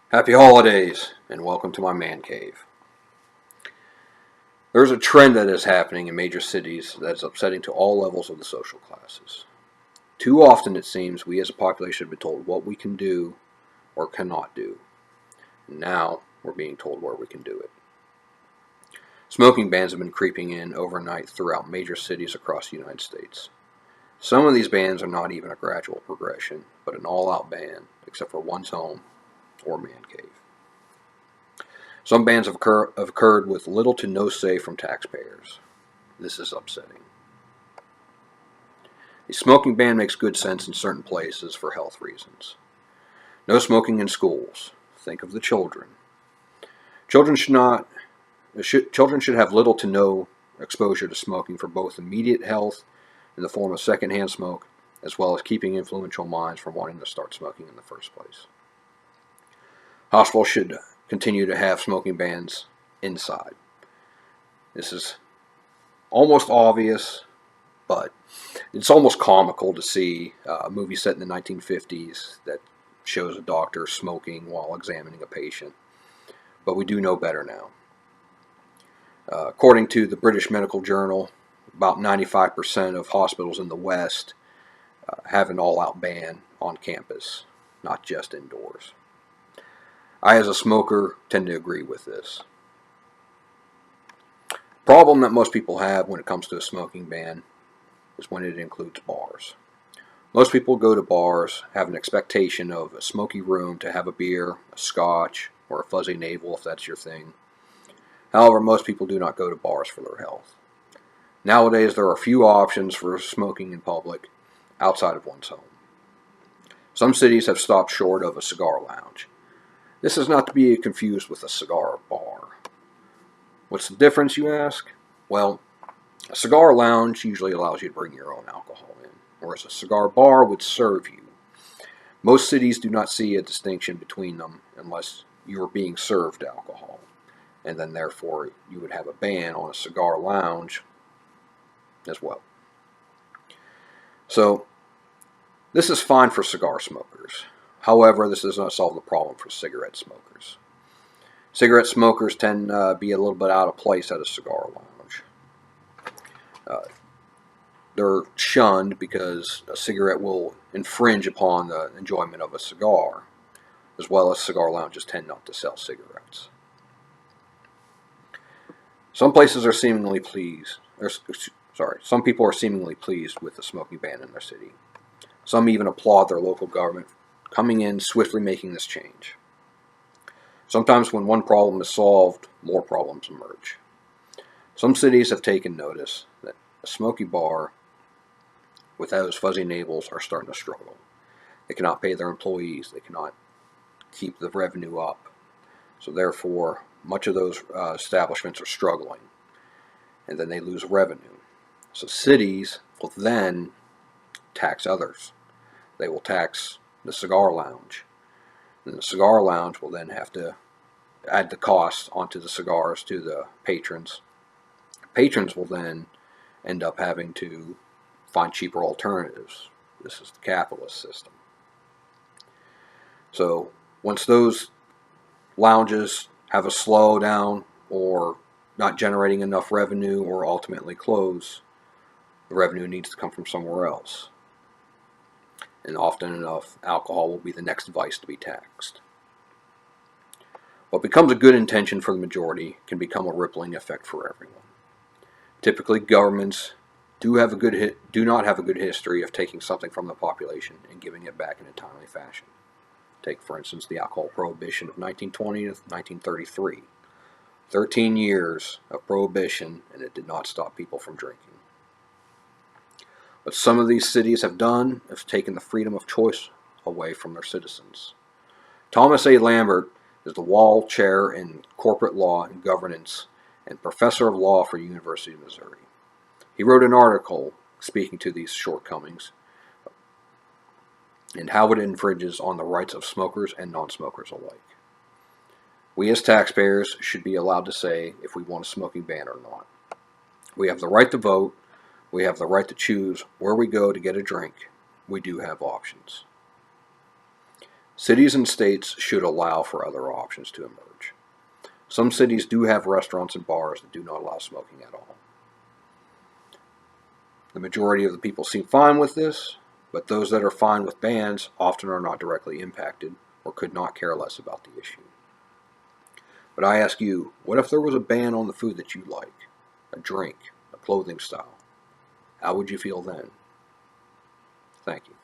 Happy holidays, and welcome to my man cave. There's a trend that is happening in major cities that is upsetting to all levels of the social classes. Too often, it seems, we as a population have been told what we can do or cannot do. Now, we're being told where we can do it. Smoking bans have been creeping in overnight throughout major cities across the United States. Some of these bans are not even a gradual progression, but an all-out ban, except for one's home or man cave. Some bans have occurred with little to no say from taxpayers. This is upsetting. A smoking ban makes good sense in certain places for health reasons. No smoking in schools. Think of the children. Children should have little to no exposure to smoking for both immediate health in the form of secondhand smoke, as well as keeping influential minds from wanting to start smoking in the first place. Hospitals should continue to have smoking bans inside. This is almost obvious, but it's almost comical to see a movie set in the 1950s that shows a doctor smoking while examining a patient. But we do know better now. According to the British Medical Journal, about 95% of hospitals in the West have an all-out ban on campus, not just indoors. I, as a smoker, tend to agree with this. Problem that most people have when it comes to a smoking ban is when it includes bars. Most people go to bars, have an expectation of a smoky room to have a beer, a scotch, or a fuzzy navel if that's your thing. However, most people do not go to bars for their health. Nowadays, there are few options for smoking in public outside of one's home. Some cities have stopped short of a cigar lounge. This is not to be confused with a cigar bar. What's the difference, you ask? Well, a cigar lounge usually allows you to bring your own alcohol in, whereas a cigar bar would serve you. Most cities do not see a distinction between them unless you are being served alcohol, and then therefore you would have a ban on a cigar lounge as well. So, this is fine for cigar smokers. However, this does not solve the problem for cigarette smokers. Cigarette smokers tend to be a little bit out of place at a cigar lounge. They're shunned because a cigarette will infringe upon the enjoyment of a cigar, as well as cigar lounges tend not to sell cigarettes. Some people are seemingly pleased with the smoking ban in their city. Some even applaud their local government coming in swiftly making this change. Sometimes when one problem is solved, more problems emerge. Some cities have taken notice that a smoky bar with those fuzzy navels are starting to struggle. They cannot pay their employees. They cannot keep the revenue up. So therefore, much of those establishments are struggling. And then they lose revenue. So cities will then tax others. They will tax the cigar lounge. And the cigar lounge will then have to add the cost onto the cigars to the patrons. Patrons will then end up having to find cheaper alternatives. This is the capitalist system. So once those lounges have a slowdown or not generating enough revenue or ultimately close, the revenue needs to come from somewhere else. And often enough, alcohol will be the next vice to be taxed. What becomes a good intention for the majority can become a rippling effect for everyone. Typically, governments do not have a good history of taking something from the population and giving it back in a timely fashion. Take, for instance, the alcohol prohibition of 1920 to 1933. 13 years of prohibition, and it did not stop people from drinking. What some of these cities have done is taken the freedom of choice away from their citizens. Thomas A. Lambert is the Wall Chair in Corporate Law and Governance and Professor of Law for University of Missouri. He wrote an article speaking to these shortcomings and how it infringes on the rights of smokers and non-smokers alike. We as taxpayers should be allowed to say if we want a smoking ban or not. We have the right to vote. We have the right to choose where we go to get a drink. We do have options. Cities and states should allow for other options to emerge. Some cities do have restaurants and bars that do not allow smoking at all. The majority of the people seem fine with this, but those that are fine with bans often are not directly impacted or could not care less about the issue. But I ask you, what if there was a ban on the food that you like, a drink, a clothing style? How would you feel then? Thank you.